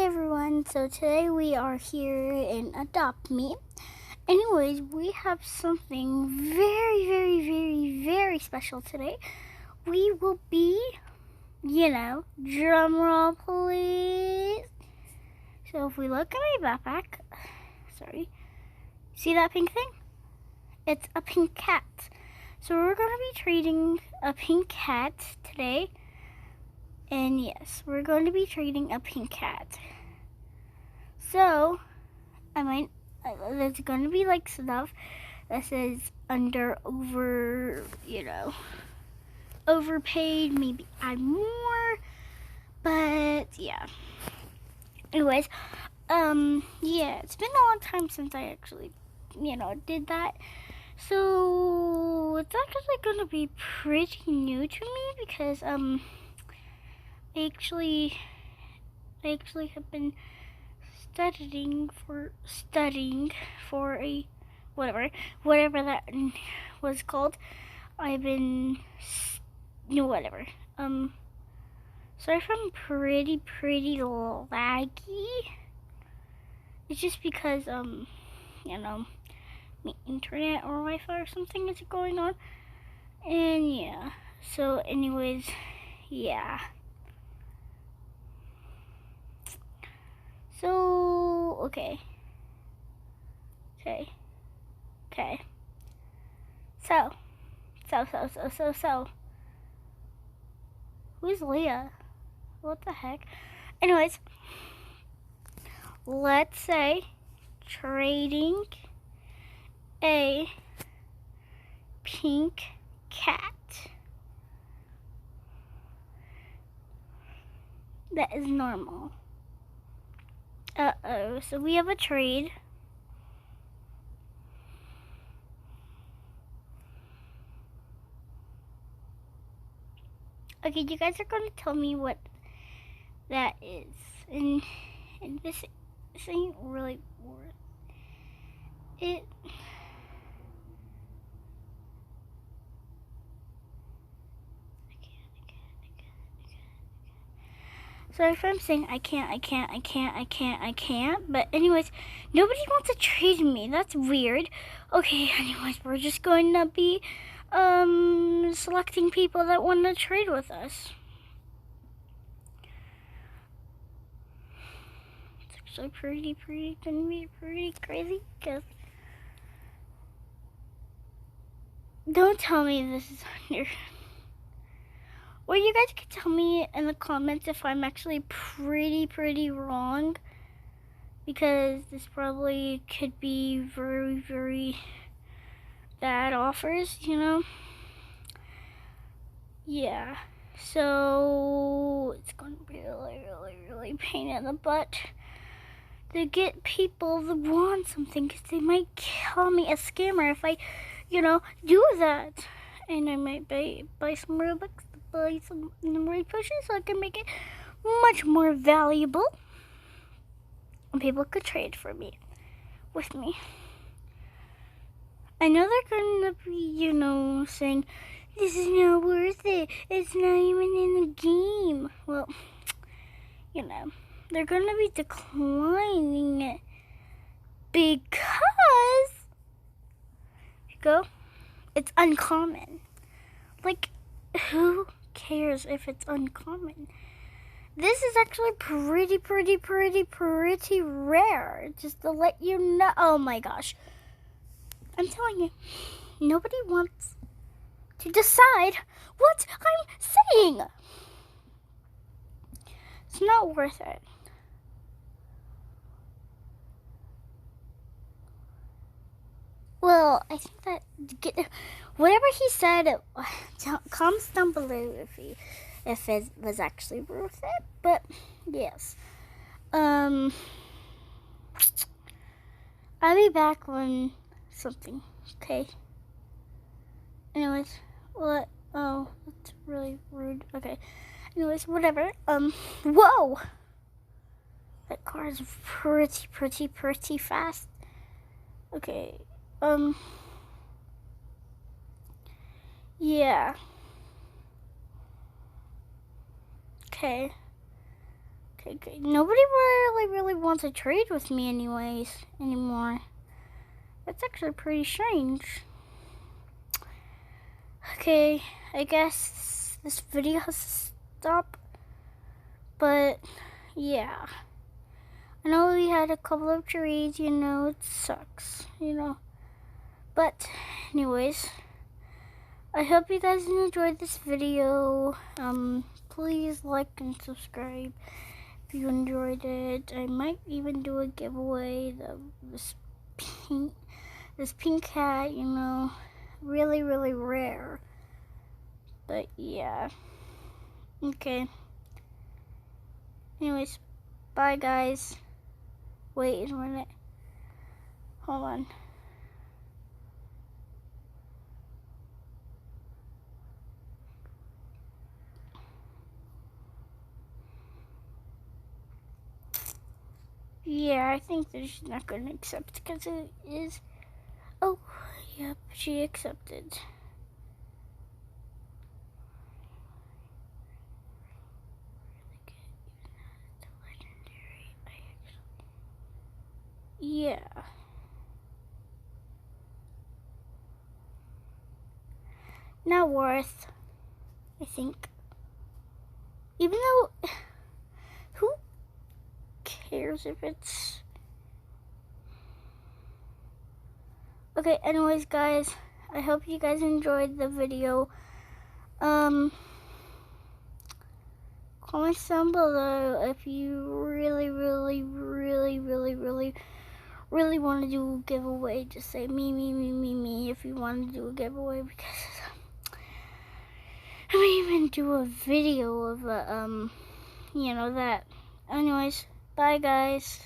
everyone, so today we are here in Adopt Me. Anyways, we have something very special today. We will be, drum roll please. So if we look at my backpack, see that pink thing? It's a pink cat. So we're going to be trading a pink cat today. And yes, we're going to be trading a pink cat. So, there's going to be like stuff that says overpaid, maybe add more, but yeah. Anyways, it's been a long time since I actually, did that. So, it's actually going to be pretty new to me because, I actually have been studying for a whatever that was called. I've been whatever. Sorry if I'm pretty laggy. It's just because my internet or Wi-Fi or something is going on, and yeah. So anyways, yeah. So, okay. So. Who's Leah? What the heck? Anyways, let's say trading a pink cat. That is normal. So we have a trade. Okay, you guys are going to tell me what that is. And this ain't really worth it. Sorry if I'm saying I can't, but anyways, nobody wants to trade me. That's weird. Okay, anyways, we're just going to be selecting people that want to trade with us. It's actually gonna be pretty crazy, because don't tell me this is under. Well, you guys can tell me in the comments if I'm actually pretty wrong, because this probably could be very bad offers, Yeah, so it's going to be really pain in the butt to get people to want something, because they might call me a scammer if I, do that. And I might buy some Robux, buy some memory pushes so I can make it much more valuable. And people could trade with me. I know they're going to be, saying, this is not worth it. It's not even in the game. Well, they're going to be declining it because it's uncommon. Like, who cares if it's uncommon? This is actually pretty rare. Just to let you know. Oh my gosh. I'm telling you, nobody wants to decide what I'm saying. It's not worth it. Well, I think that whatever he said, comments down below if it was actually worth it. But yes, I'll be back when something. Okay. Anyways, what? Oh, that's really rude. Okay. Anyways, whatever. Whoa! That car is pretty fast. Okay. Yeah. Okay. Okay. Nobody really wants to trade with me anymore. That's actually pretty strange. Okay, I guess this video has to stop. But, yeah. I know we had a couple of trades, it sucks, But, anyways, I hope you guys enjoyed this video. Please like and subscribe if you enjoyed it. I might even do a giveaway. This pink hat, really rare. But yeah. Okay. Anyways, bye guys. Wait a minute. Hold on. Yeah, I think that she's not going to accept because it is. Oh, yep, she accepted. Yeah. Not worth, I think. Even though, who cares if it's... Okay, anyways, guys, I hope you guys enjoyed the video. Comment down below if you really want to do a giveaway. Just say me if you want to do a giveaway, because I might even do a video of that. Anyways, bye guys.